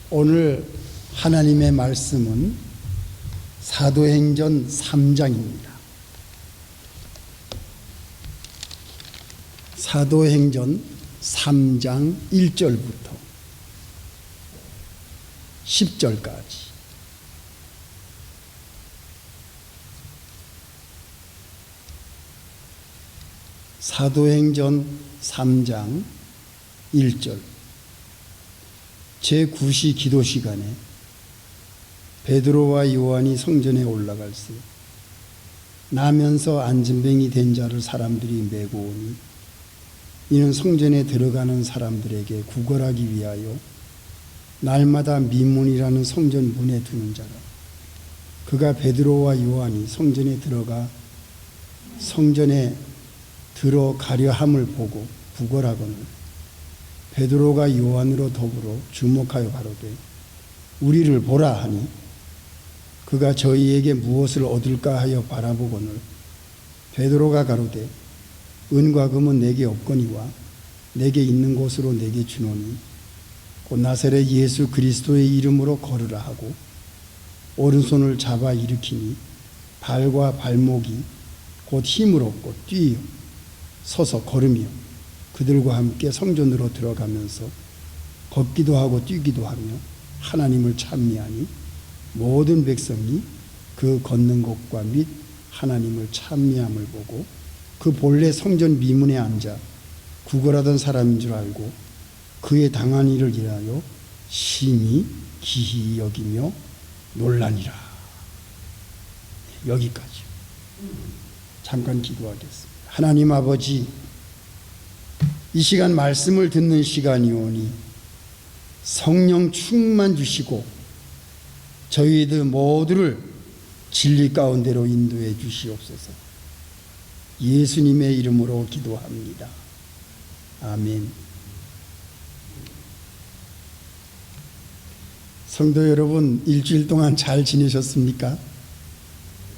오늘 하나님의 말씀은 사도행전 3장입니다. 사도행전 3장 1절부터 10절까지. 사도행전 3장 1절. 제9시 기도 시간에 베드로와 요한이 성전에 올라갈새 나면서 안진뱅이 된 자를 사람들이 메고 오니 이는 성전에 들어가는 사람들에게 구걸하기 위하여 날마다 미문이라는 성전 문에 두는 자라. 그가 베드로와 요한이 성전에 들어가려 함을 보고 구걸하거늘 베드로가 요한으로 더불어 주목하여 가로되 우리를 보라 하니 그가 저희에게 무엇을 얻을까 하여 바라보거늘 베드로가 가로되 은과 금은 내게 없거니와 내게 있는 곳으로 내게 주노니 곧 나사렛 예수 그리스도의 이름으로 걸으라 하고 오른손을 잡아 일으키니 발과 발목이 곧 힘을 얻고 뛰어 서서 걸으며 그들과 함께 성전으로 들어가면서 걷기도 하고 뛰기도 하며 하나님을 찬미하니 모든 백성이 그 걷는 것과 및 하나님을 찬미함을 보고 그 본래 성전 미문에 앉아 구걸하던 사람인 줄 알고 그의 당한 일을 인하여 심히 기히 여기며 놀라니라. 여기까지. 잠깐 기도하겠습니다. 하나님 아버지, 이 시간 말씀을 듣는 시간이 오니 성령 충만 주시고 저희들 모두를 진리 가운데로 인도해 주시옵소서. 예수님의 이름으로 기도합니다. 아멘. 성도 여러분, 일주일 동안 잘 지내셨습니까?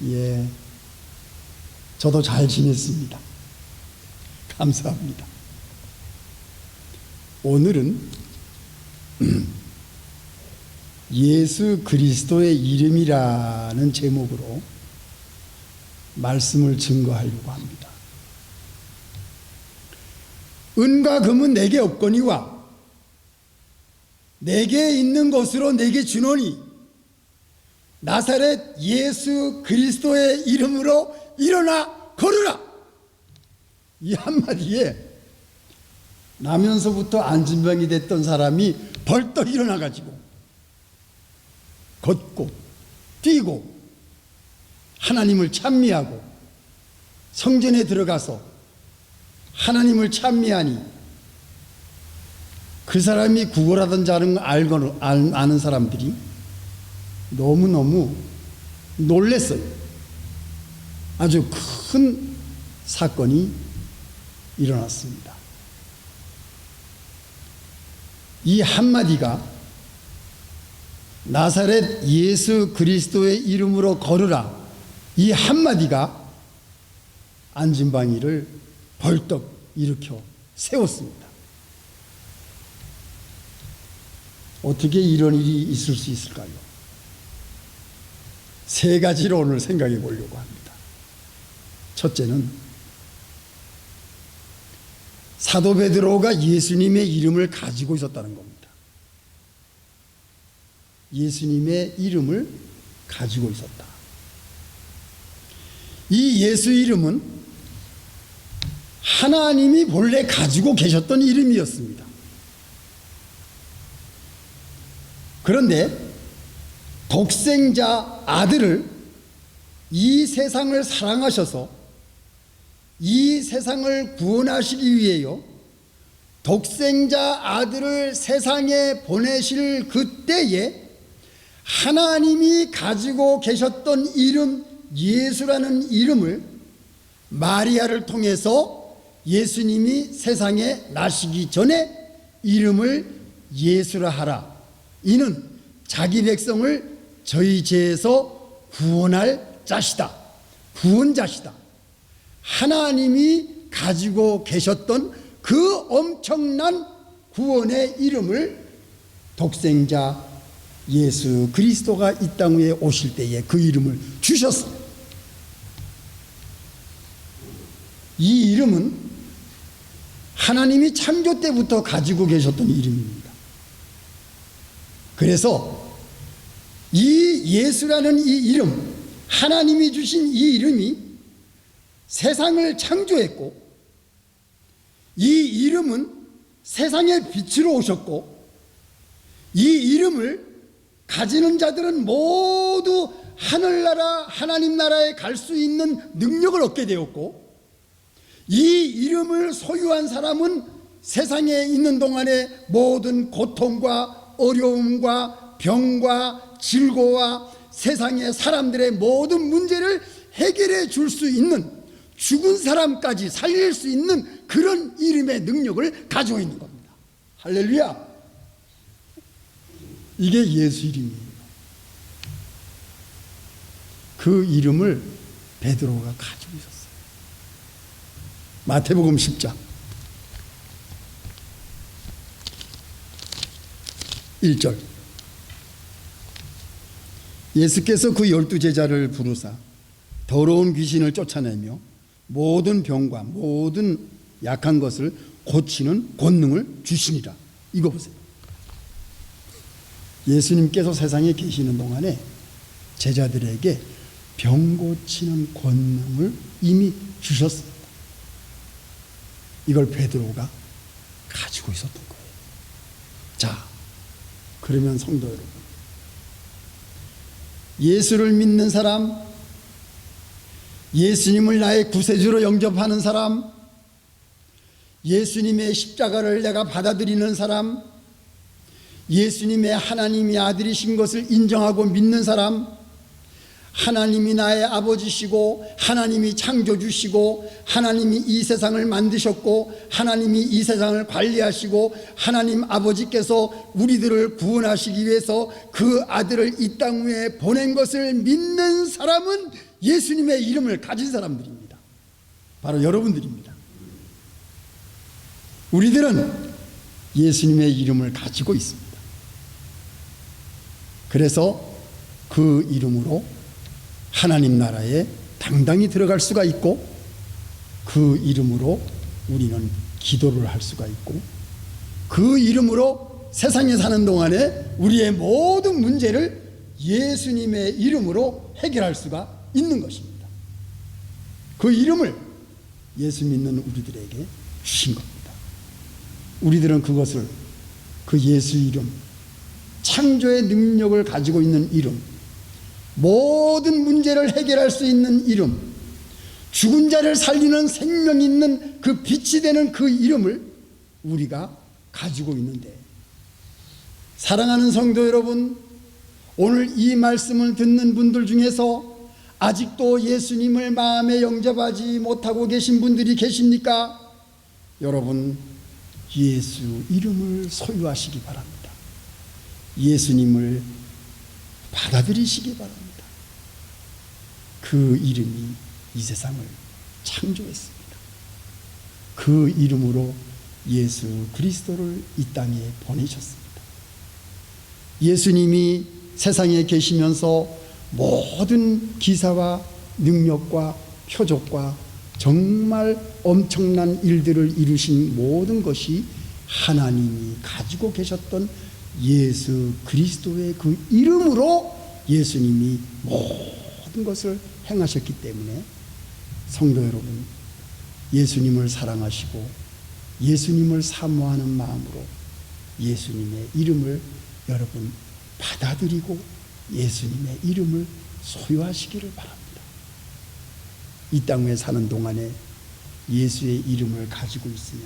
예, 저도 잘 지냈습니다. 감사합니다. 오늘은 예수 그리스도의 이름이라는 제목으로 말씀을 증거하려고 합니다. 은과 금은 내게 없거니와 내게 있는 것으로 내게 주노니 나사렛 예수 그리스도의 이름으로 일어나 걸으라. 이 한마디에 나면서부터 안진병이 됐던 사람이 벌떡 일어나가지고 걷고 뛰고 하나님을 찬미하고 성전에 들어가서 하나님을 찬미하니 그 사람이 구걸하던 자는 아는 사람들이 너무너무 놀랐어요. 아주 큰 사건이 일어났습니다. 이 한마디가 나사렛 예수 그리스도의 이름으로 걸으라, 이 한마디가 안진뱅이를 벌떡 일으켜 세웠습니다. 어떻게 이런 일이 있을 수 있을까요? 세 가지로 오늘 생각해 보려고 합니다. 첫째는 사도 베드로가 예수님의 이름을 가지고 있었다는 겁니다. 예수님의 이름을 가지고 있었다. 이 예수 이름은 하나님이 본래 가지고 계셨던 이름이었습니다. 그런데 독생자 아들을 이 세상을 사랑하셔서 이 세상을 구원하시기 위해요 독생자 아들을 세상에 보내실 그때에 하나님이 가지고 계셨던 이름 예수라는 이름을 마리아를 통해서 예수님이 세상에 나시기 전에 이름을 예수라 하라. 이는 자기 백성을 저희 죄에서 구원할 자시다. 구원자시다. 하나님이 가지고 계셨던 그 엄청난 구원의 이름을 독생자 예수 그리스도가 이 땅 위에 오실 때에 그 이름을 주셨어요. 이 이름은 하나님이 창조 때부터 가지고 계셨던 이름입니다. 그래서 이 예수라는 이 이름, 하나님이 주신 이 이름이 세상을 창조했고, 이 이름은 세상의 빛으로 오셨고, 이 이름을 가지는 자들은 모두 하늘나라 하나님 나라에 갈 수 있는 능력을 얻게 되었고, 이 이름을 소유한 사람은 세상에 있는 동안에 모든 고통과 어려움과 병과 질고와 세상의 사람들의 모든 문제를 해결해 줄 수 있는, 죽은 사람까지 살릴 수 있는 그런 이름의 능력을 가지고 있는 겁니다. 할렐루야. 이게 예수 이름이에요. 그 이름을 베드로가 가지고 있었어요. 마태복음 10장 1절. 예수께서 그 12제자를 부르사 더러운 귀신을 쫓아내며 모든 병과 모든 약한 것을 고치는 권능을 주시니라. 이거 보세요. 예수님께서 세상에 계시는 동안에 제자들에게 병 고치는 권능을 이미 주셨습니다. 이걸 베드로가 가지고 있었던 거예요. 자, 그러면 성도 여러분, 예수를 믿는 사람, 예수님을 나의 구세주로 영접하는 사람, 예수님의 십자가를 내가 받아들이는 사람, 예수님의 하나님의 아들이신 것을 인정하고 믿는 사람, 하나님이 나의 아버지시고 하나님이 창조주시고 하나님이 이 세상을 만드셨고 하나님이 이 세상을 관리하시고 하나님 아버지께서 우리들을 구원하시기 위해서 그 아들을 이 땅 위에 보낸 것을 믿는 사람은 예수님의 이름을 가진 사람들입니다. 바로 여러분들입니다. 우리들은 예수님의 이름을 가지고 있습니다. 그래서 그 이름으로 하나님 나라에 당당히 들어갈 수가 있고, 그 이름으로 우리는 기도를 할 수가 있고, 그 이름으로 세상에 사는 동안에 우리의 모든 문제를 예수님의 이름으로 해결할 수가 있는 것입니다. 그 이름을 예수 믿는 우리들에게 주신 겁니다. 우리들은 그것을, 그 예수 이름, 창조의 능력을 가지고 있는 이름, 모든 문제를 해결할 수 있는 이름, 죽은 자를 살리는 생명 있는 그 빛이 되는 그 이름을 우리가 가지고 있는데, 사랑하는 성도 여러분, 오늘 이 말씀을 듣는 분들 중에서 아직도 예수님을 마음에 영접하지 못하고 계신 분들이 계십니까? 여러분, 예수 이름을 소유하시기 바랍니다. 예수님을 받아들이시기 바랍니다. 그 이름이 이 세상을 창조했습니다. 그 이름으로 예수 그리스도를 이 땅에 보내셨습니다. 예수님이 세상에 계시면서 모든 기사와 능력과 표적과 정말 엄청난 일들을 이루신 모든 것이 하나님이 가지고 계셨던 예수 그리스도의 그 이름으로 예수님이 모든 것을 행하셨기 때문에, 성도 여러분, 예수님을 사랑하시고 예수님을 사모하는 마음으로 예수님의 이름을 여러분 받아들이고 예수님의 이름을 소유하시기를 바랍니다. 이 땅에 사는 동안에 예수의 이름을 가지고 있으면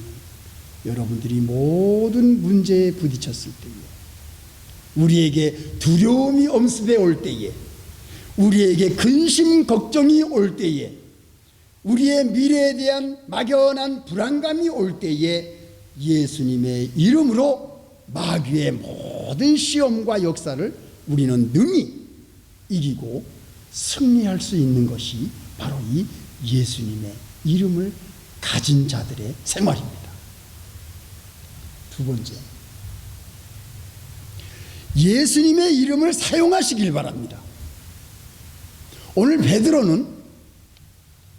여러분들이 모든 문제에 부딪혔을 때에, 우리에게 두려움이 엄습해 올 때에, 우리에게 근심 걱정이 올 때에, 우리의 미래에 대한 막연한 불안감이 올 때에 예수님의 이름으로 마귀의 모든 시험과 역사를 우리는 능히 이기고 승리할 수 있는 것이 바로 이 예수님의 이름을 가진 자들의 생활입니다. 두 번째, 예수님의 이름을 사용하시길 바랍니다. 오늘 베드로는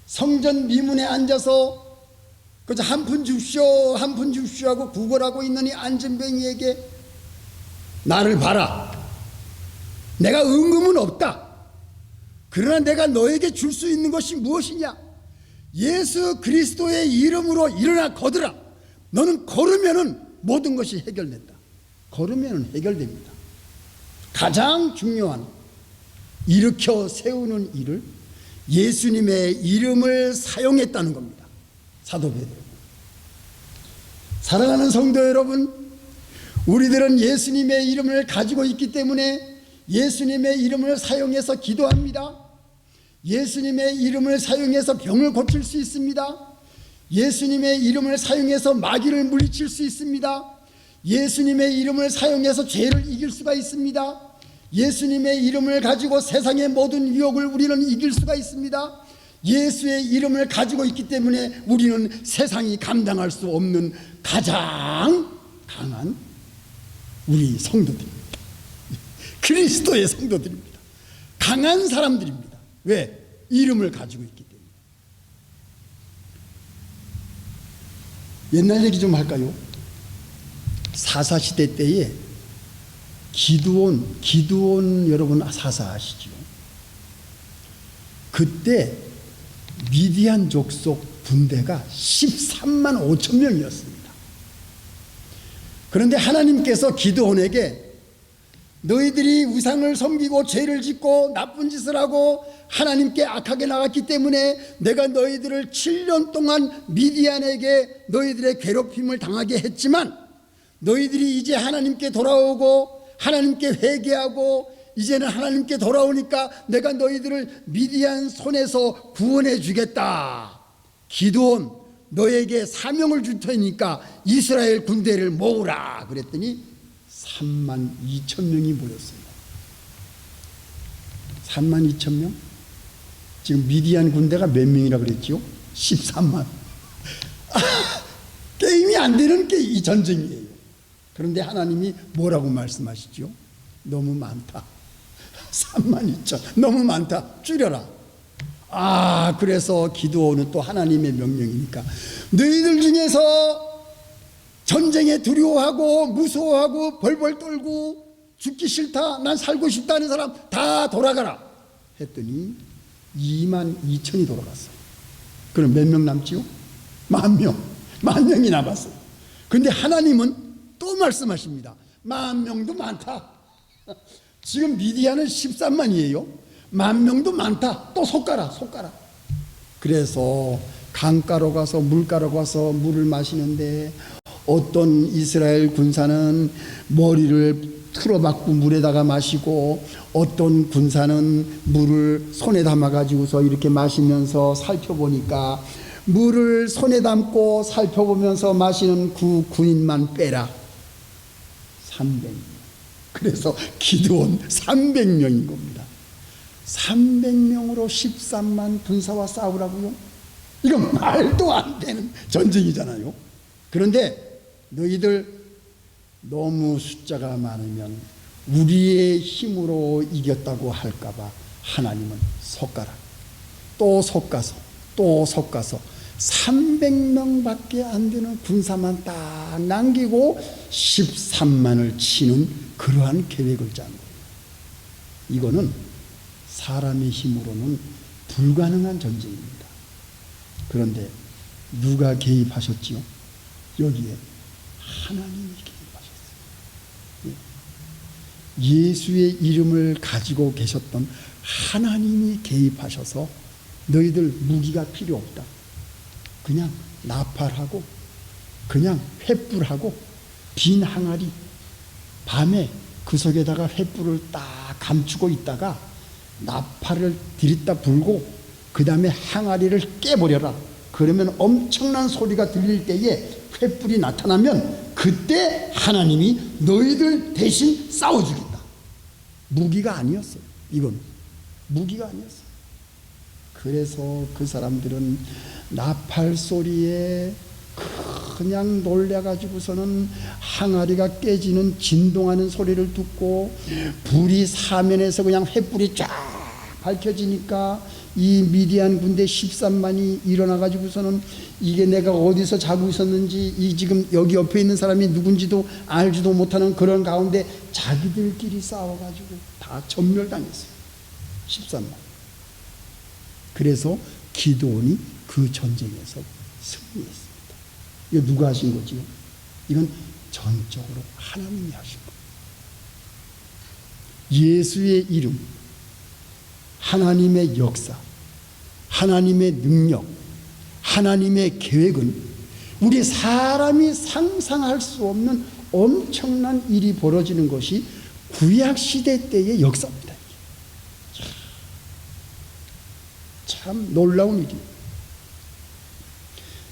성전 미문에 앉아서 그저 한 푼 줍쇼 한 푼 줍쇼 하고 구걸하고 있는 이 안전뱅이에게 나를 봐라, 내가 은금은 없다, 그러나 내가 너에게 줄 수 있는 것이 무엇이냐, 예수 그리스도의 이름으로 일어나 걷으라. 너는 걸으면은 모든 것이 해결된다. 걸으면은 해결됩니다. 가장 중요한 일으켜 세우는 일을 예수님의 이름을 사용했다는 겁니다. 사도 베드로. 사랑하는 성도 여러분, 우리들은 예수님의 이름을 가지고 있기 때문에 예수님의 이름을 사용해서 기도합니다. 예수님의 이름을 사용해서 병을 고칠 수 있습니다. 예수님의 이름을 사용해서 마귀를 물리칠 수 있습니다. 예수님의 이름을 사용해서 죄를 이길 수가 있습니다. 예수님의 이름을 가지고 세상의 모든 유혹을 우리는 이길 수가 있습니다. 예수의 이름을 가지고 있기 때문에 우리는 세상이 감당할 수 없는 가장 강한 우리 성도들입니다. 그리스도의 성도들입니다. 강한 사람들입니다. 왜? 이름을 가지고 있기 때문에. 옛날 얘기 좀 할까요? 사사시대 때에 기드온 여러분 사사 아시죠? 그때 미디안 족속 군대가 13만 5천 명이었습니다. 그런데 하나님께서 기드온에게 너희들이 우상을 섬기고 죄를 짓고 나쁜 짓을 하고 하나님께 악하게 나갔기 때문에 내가 너희들을 7년 동안 미디안에게 너희들의 괴롭힘을 당하게 했지만 너희들이 이제 하나님께 돌아오고 하나님께 회개하고 이제는 하나님께 돌아오니까 내가 너희들을 미디안 손에서 구원해 주겠다. 기드온, 너에게 사명을 줄 테니까 이스라엘 군대를 모으라. 그랬더니 3만 2천 명이 모였어요. 3만 2천 명? 지금 미디안 군대가 몇 명이라 그랬지요? 13만. 게임이 안 되는 게 이 전쟁이에요. 그런데 하나님이 뭐라고 말씀하시죠? 너무 많다. 3만 2천 너무 많다. 줄여라. 그래서 기드온은 또 하나님의 명령이니까 너희들 중에서 전쟁에 두려워하고 무서워하고 벌벌 떨고 죽기 싫다, 난 살고 싶다는 사람 다 돌아가라 했더니 2만 2천이 돌아갔어요. 그럼 몇 명 남지요? 10,000명. 10,000명이 남았어요. 그런데 하나님은 또 말씀하십니다. 10,000명도 많다. 지금 미디안은 13만이에요. 10,000명도 많다. 또 속가라. 그래서 강가로 가서 물가로 가서 물을 마시는데 어떤 이스라엘 군사는 머리를 틀어박고 물에다가 마시고 어떤 군사는 물을 손에 담아가지고서 이렇게 마시면서 살펴보니까 물을 손에 담고 살펴보면서 마시는 그 군인만 빼라. 300명. 그래서 기드온 300명인 겁니다. 300명으로 13만 군사와 싸우라고요? 이건 말도 안 되는 전쟁이잖아요. 그런데 너희들 너무 숫자가 많으면 우리의 힘으로 이겼다고 할까봐 하나님은 섞어라. 또 섞어서 300명밖에 안 되는 군사만 딱 남기고 13만을 치는 그러한 계획을 짠 거예요. 이거는 사람의 힘으로는 불가능한 전쟁입니다. 그런데 누가 개입하셨지요? 여기에 하나님이 개입하셨어요. 예수의 이름을 가지고 계셨던 하나님이 개입하셔서 너희들 무기가 필요 없다. 그냥 나팔하고 그냥 횃불하고 빈 항아리, 밤에 그 속에다가 횃불을 딱 감추고 있다가 나팔을 들이다 불고 그 다음에 항아리를 깨버려라. 그러면 엄청난 소리가 들릴 때에 횃불이 나타나면 그때 하나님이 너희들 대신 싸워주겠다. 무기가 아니었어요. 이건 무기가 아니었어요. 그래서 그 사람들은 나팔 소리에 그냥 놀래가지고서는 항아리가 깨지는 진동하는 소리를 듣고 불이 사면에서 그냥 횃불이 쫙 밝혀지니까 이 미디안 군대 13만이 일어나가지고서는 이게 내가 어디서 자고 있었는지 이 지금 여기 옆에 있는 사람이 누군지도 알지도 못하는 그런 가운데 자기들끼리 싸워가지고 다 전멸당했어요. 13만. 그래서 기드온이 그 전쟁에서 승리했습니다. 이거 누가 하신 거지요? 이건 전적으로 하나님이 하신 거예요. 예수의 이름, 하나님의 역사, 하나님의 능력, 하나님의 계획은 우리 사람이 상상할 수 없는 엄청난 일이 벌어지는 것이 구약시대 때의 역사입니다. 참 놀라운 일이에요.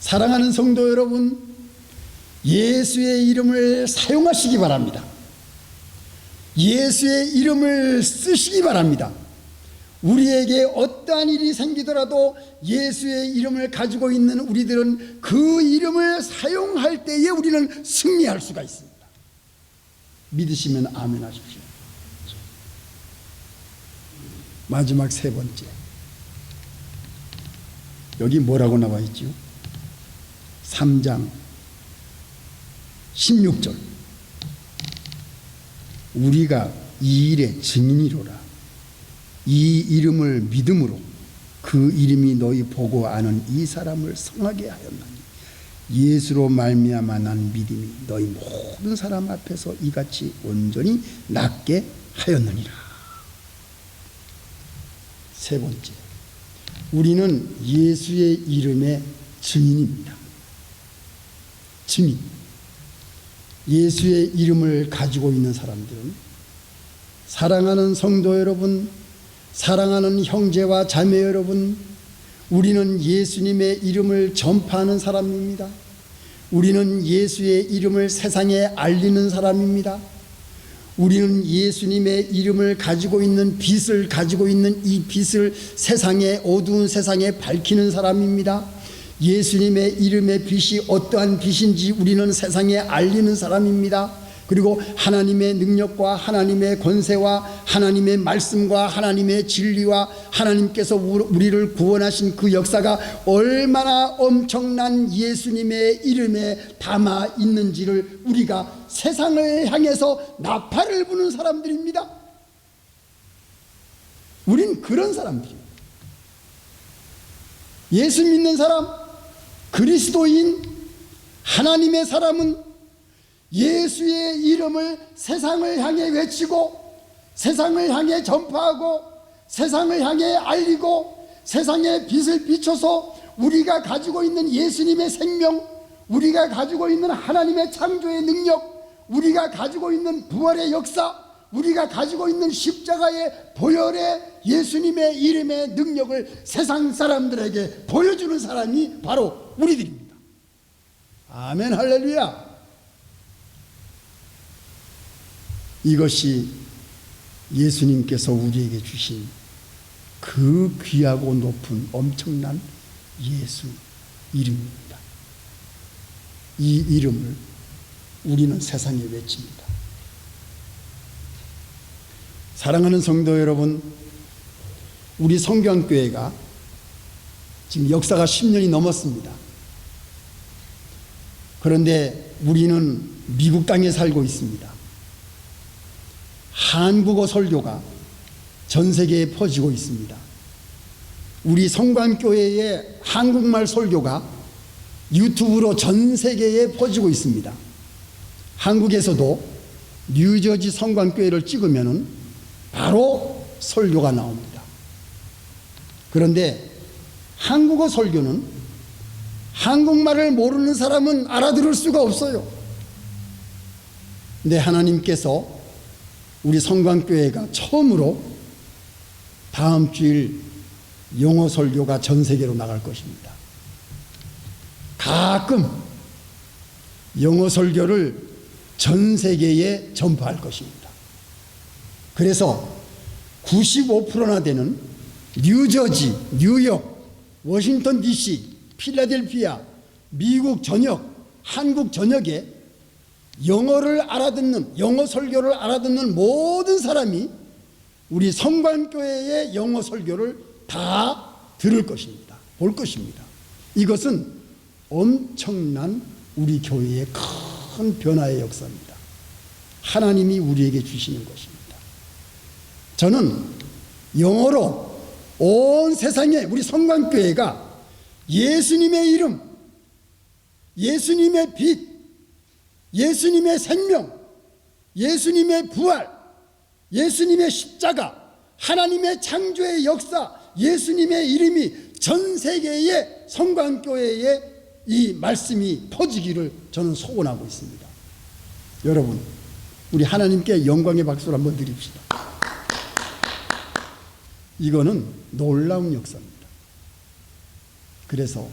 사랑하는 성도 여러분, 예수의 이름을 사용하시기 바랍니다. 예수의 이름을 쓰시기 바랍니다. 우리에게 어떠한 일이 생기더라도 예수의 이름을 가지고 있는 우리들은 그 이름을 사용할 때에 우리는 승리할 수가 있습니다. 믿으시면 아멘 하십시오. 마지막 세 번째, 여기 뭐라고 나와 있지요? 3장 16절, 우리가 이 일의 증인이로라. 이 이름을 믿음으로 그 이름이 너희 보고 아는 이 사람을 성하게 하였나니 예수로 말미암아 난 믿음이 너희 모든 사람 앞에서 이같이 온전히 낫게 하였느니라. 세 번째, 우리는 예수의 이름의 증인입니다. 증인. 예수의 이름을 가지고 있는 사람들은, 사랑하는 성도 여러분, 사랑하는 형제와 자매 여러분, 우리는 예수님의 이름을 전파하는 사람입니다. 우리는 예수의 이름을 세상에 알리는 사람입니다. 우리는 예수님의 이름을 가지고 있는 빛을 가지고 있는 이 빛을 세상에, 어두운 세상에 밝히는 사람입니다. 예수님의 이름의 빛이 어떠한 빛인지 우리는 세상에 알리는 사람입니다. 그리고 하나님의 능력과 하나님의 권세와 하나님의 말씀과 하나님의 진리와 하나님께서 우리를 구원하신 그 역사가 얼마나 엄청난 예수님의 이름에 담아 있는지를 우리가 세상을 향해서 나팔을 부는 사람들입니다. 우린 그런 사람들입니다. 예수 믿는 사람, 그리스도인, 하나님의 사람은 예수의 이름을 세상을 향해 외치고 세상을 향해 전파하고 세상을 향해 알리고 세상에 빛을 비춰서 우리가 가지고 있는 예수님의 생명, 우리가 가지고 있는 하나님의 창조의 능력, 우리가 가지고 있는 부활의 역사, 우리가 가지고 있는 십자가의 보혈의 예수님의 이름의 능력을 세상 사람들에게 보여주는 사람이 바로 우리들입니다. 아멘, 할렐루야. 이것이 예수님께서 우리에게 주신 그 귀하고 높은 엄청난 예수 이름입니다. 이 이름을 우리는 세상에 외칩니다. 사랑하는 성도 여러분, 우리 성경교회가 지금 역사가 10년이 넘었습니다. 그런데 우리는 미국 땅에 살고 있습니다. 한국어 설교가 전 세계에 퍼지고 있습니다. 우리 성관교회의 한국말 설교가 유튜브로 전 세계에 퍼지고 있습니다. 한국에서도 뉴저지 성관교회를 찍으면 바로 설교가 나옵니다. 그런데 한국어 설교는 한국말을 모르는 사람은 알아들을 수가 없어요. 근데 하나님께서 우리 성광교회가 처음으로 다음 주일 영어 설교가 전 세계로 나갈 것입니다. 가끔 영어 설교를 전 세계에 전파할 것입니다. 그래서 95%나 되는 뉴저지, 뉴욕, 워싱턴 DC, 필라델피아, 미국 전역 한국 전역에 영어를 알아듣는, 영어 설교를 알아듣는 모든 사람이 우리 성관교회의 영어 설교를 다 들을 것입니다. 볼 것입니다. 이것은 엄청난 우리 교회의 큰 변화의 역사입니다. 하나님이 우리에게 주시는 것입니다. 저는 영어로 온 세상에 우리 성관교회가 예수님의 이름, 예수님의 빛, 예수님의 생명, 예수님의 부활, 예수님의 십자가, 하나님의 창조의 역사, 예수님의 이름이 전 세계의 성관교회에 이 말씀이 퍼지기를 저는 소원하고 있습니다. 여러분, 우리 하나님께 영광의 박수를 한번 드립시다. 이거는 놀라운 역사입니다. 그래서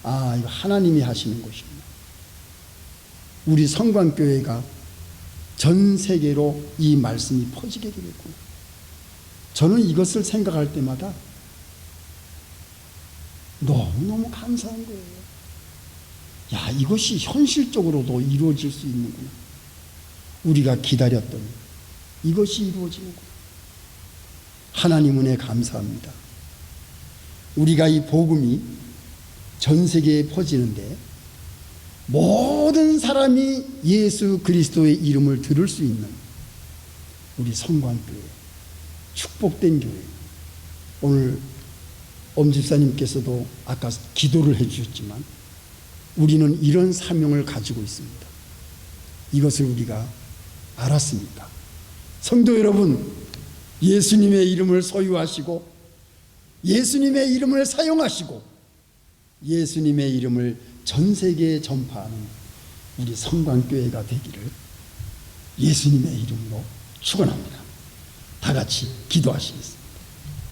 이거 하나님이 하시는 것이구나. 우리 성관교회가 전 세계로 이 말씀이 퍼지게 되겠구나. 저는 이것을 생각할 때마다 너무너무 감사한 거예요. 야, 이것이 현실적으로도 이루어질 수 있는구나. 우리가 기다렸던 이것이 이루어지는구나. 하나님 은혜 감사합니다. 우리가 이 복음이 전 세계에 퍼지는데 모든 사람이 예수 그리스도의 이름을 들을 수 있는 우리 성관교회, 축복된 교회. 오늘 엄 집사님께서도 아까 기도를 해주셨지만 우리는 이런 사명을 가지고 있습니다. 이것을 우리가 알았습니까? 성도 여러분, 예수님의 이름을 소유하시고 예수님의 이름을 사용하시고 예수님의 이름을 전 세계에 전파하는 우리 성관교회가 되기를 예수님의 이름으로 축원합니다. 다 같이 기도하시겠습니다.